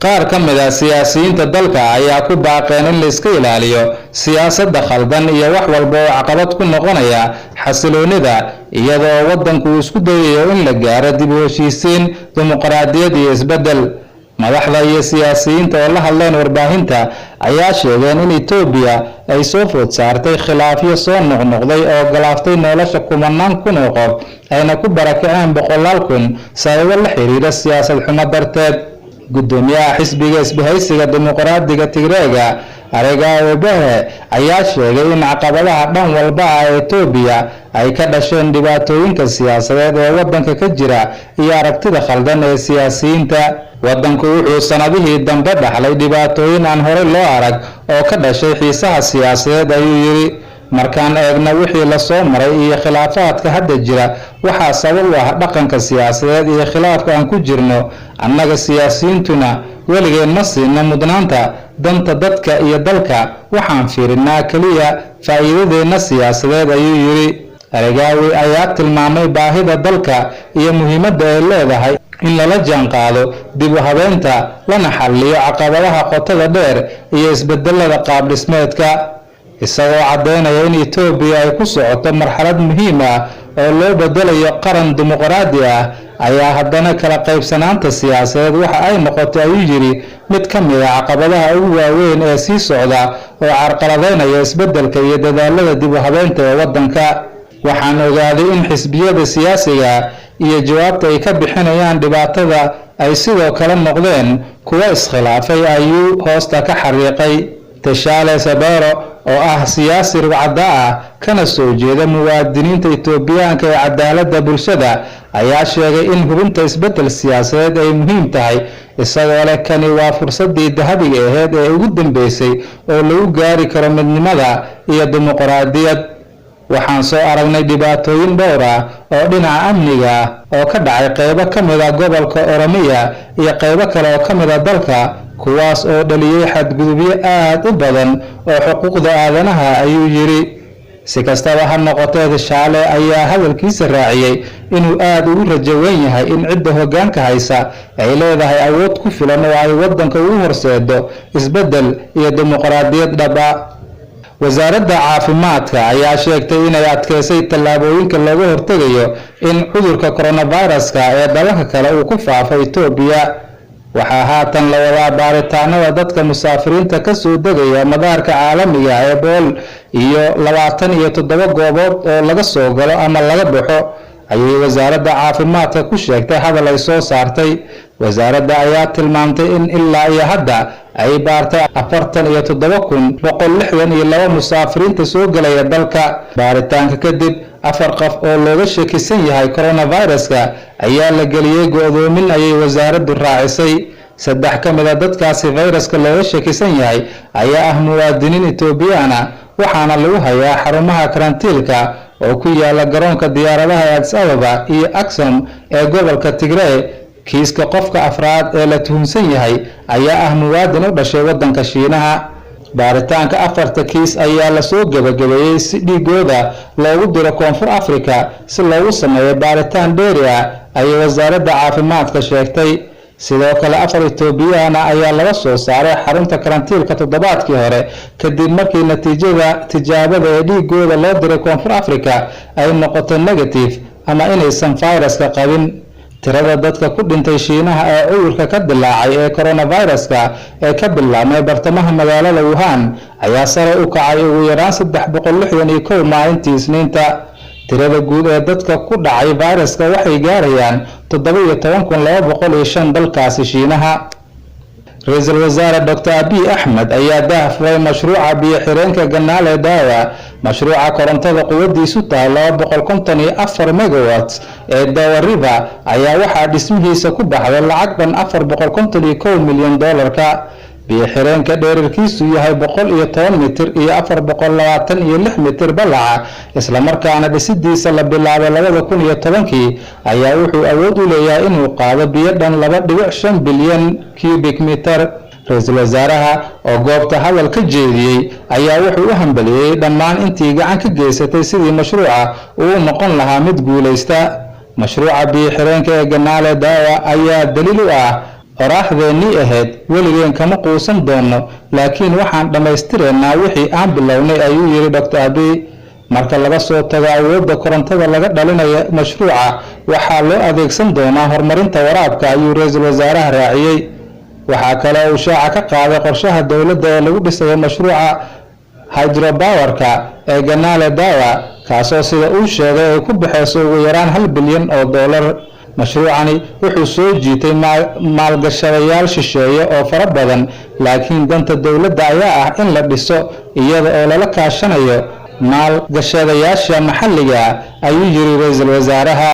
qaar ka mid ah siyaasiyiinta dalka ayaa ku baaqeen in la iska ilaaliyo siyaasadda khaldan iyo wax walba oo caqabad ku noqonaya xasiloonida iyadoo waddanku isku dayayo in la gaaro dib u heshiisiin dimuqraadiyad iyo isbeddel. madaxda iyo siyaasiyiinta oo la hadleen warbaahinta ayaa sheegeen in Itoobiya ay soo food saartay khilaafyo soo noqnoqday oo galaaftay nolosha kumanaan kun oo qof ayna ku barakaceen boqolaal kun sababo la xiriira siyaasad xumo darteed. gudoomiyaha xisbiga isbahaysiga dimuqraadiga Tigreega Aregawi Behe ayaa sheegay in caqabadaha dhan walba ee Itoobiya ay ka dhasheen dhibaatooyinka siyaasadeed ee waddanka ka jira iyo aragtida khaldan ee siyaasiyiinta. waddanku wuxuu sanadihii dambe dhaxlay dhibaatooyin aan hore loo arag oo ka dhashay xiisaha siyaasadeed, ayuu yiri. markaan eegna wixii la soo maray iyo khilaafaadka hadda jira, waxaa sabab u ah dhaqanka siyaasadeed iyo khilaafka aan ku jirno. annaga siyaasiyiintuna weligeen ma siina mudnaanta danta dadka iyo dalka, waxaan fiirinaa kaliya faa'iidadeena siyaasadeed, ayuu yiri. Aregawi ayaa tilmaamay baahida dalka iyo muhiimadda ay leedahay in lala jaanqaado dib u habeynta lana xalliyo caqabadaha qotada dheer iyo isbedelada qaab dhismeedka, isagoo cadeynaya in Itoobiya ay ku socoto marxalad muhiim ah oo loo bedelayo qaran dimuqraadi ah. ayaa haddana kala qaybsanaanta siyaasadeed waxa ay noqotay, ayuu yiri, mid ka mid ah caqabadaha ugu waaweyn ee sii socda oo carqaladeynaya isbedelka iyo dadaalada dib u habeynta ee waddanka. waxaan ogaaday in xisbiyada siyaasiga iyo jawaabta ay ka bixinayaan dhibaatada ay sidoo kale noqdeen kuwa iskhilaafay, ayuu hoosta ka xariiqay. Teshaale Sabero oo ah siyaasi rugcada ah kana soo jeeda muwaadiniinta Itoobiyaanka ee cadaaladda bulshada ayaa sheegay in hubinta isbedel siyaasadeed ay muhiim tahay, isagoo leh kani waa fursadii dahabiga ahayd ee ugu dambeysay oo lagu gaari karo midnimada iyo dimuqraadiyad. waxaan soo aragnay dhibaatooyin dhowr ah oo dhinaca amniga ah oo ka dhacay qaybo ka mid ah gobolka Oromiya iyo qaybo kale oo ka mid ah dalka, kuwaas oo dhaliyay xadgudubyo aad u badan oo xuquuqda aadanaha, ayuu yiri. si kastaba ha noqotee, Teshaale ayaa hadalkiisa raaciyay inuu aad ugu rajo weyn yahay in cidda hoggaanka haysa ay leedahay awood ku filan oo ay waddanka ugu horseedo isbeddel iyo dimuqraadiyad dhab ah. wasaaradda caafimaadka ayaa sheegtay inay adkeysay tallaabooyinka looga hortagayo in cudurka coronavirus-ka ee dalalka kale uu ku faafo Itoobiya. waxaa haatan la wadaa baaritaanada dadka musaafiriinta ka soo degaya madaarka caalamiga ee Bool iyo 27 goobood oo laga soo galo ama laga baxo, ayay wasaaradda caafimaadka ku sheegtay hadal ay soo saartay. wasaaradda ayaa tilmaamtay in ilaa iyo hadda ay baartay 47,162 musaafiriinta soo galaya dalka. baaritaanka kadib 4 qof oo looga shakisan yahay coronavirus-ka ayaa la geliyay go'doomin, ayay wasaaraddu raacisay. 3 ka mid ah dadkaasi fayraska looga shakisan yahay ayaa ah muwaadiniin Itoobiyaan ah, waxaana lagu hayaa xarumaha karantiilka oo ku yaala garoonka diyaaradaha ee Addis Ababa iyo Aksum ee gobolka Tigray. kiiska qofka afraad ee la tuhunsan yahay ayaa ah muwaadin u dhashay waddanka Shiinaha. baaritaanka 4 kiis ayaa la soo gabagabeeyay si dhiigooda loogu diro Koonfur Afrika si loogu sameeyo baaritaan dheeri ah, ayay wasaaradda caafimaadka sheegtay. sidoo kale 4 Itoobiyaan ayaa laga soo saaray xarunta karantiilka toddobaadkii hore kadib markii natiijada tijaabada ee dhiigooda loo diray Koonfur Afrika ay noqotay negative ama inaysan fayraska qabin. tirada dadka ku dhintay Shiinaha ee cudurka ka dilaacay ee coronavirus-ka ee ka bilaabmay bartamaha magaalada Wuhan ayaa sare u kacay ugu yaraan 361 maalintii Isniinta. tirada guud ee dadka ku dhacay fayraska waxay gaarayaan 17,205 dalkaasi Shiinaha. ra'iisul wasaare Dr. Abiy Ahmed ayaa daahfuray mashruuca biyo-xireenka Ganaale Dawa. mashruuca korontada quwadiisu tahay 254 megawatts ee Dawa River ayaa waxaa dhismihiisa ku baxday lacag dhan 451 milyan doolarka. biyo-xireenka dhererkiisu yahay 110 mitir iyo 426 mitir balaca, isla markaana dhisidiisa la bilaabay 2010 ayaa wuxuu awood u leeyahay inuu qaado biyo dhan 2.5 bilyan cubic meter. ra'iisul wasaaraha oo goobta hadal ka jeediyay ayaa wuxuu u hambaliyay dhammaan intii gacan ka geysatay sidii mashruuca uu noqon lahaa mid guuleysta. mashruuca biyo-xireenka ee Ganaale Dawa ayaa daliil u ah qoraaxdeennii ahayd weligeen kama quusan doono laakiin waxaan dhammaystireynaa wixii aan bilownay ayuu yidhi Dr. Abiy marka laga soo tago awoodda korontada laga dhalinayo mashruuca waxaa loo adeegsan doonaa horumarinta waraabka ayuu ra'iisul wasaaraha raaciyay waxaa kale oo shaaca ka qaaday qorshaha dowladda ee lagu dhisayo mashruuca hydropowerka ee Ganale Dawa kaasoo sida uu sheegay ay ku baxayso ugu yaraan $1 bilyan mashruucani wuxuu soo jiitay maalgashadayaal shisheeye oo fara badan laakiin danta dowladda ayaa ah in la dhiso iyada oo lala kaashanayo maalgashadayaasha maxalliga ayuu yiri ra'iisul wasaaraha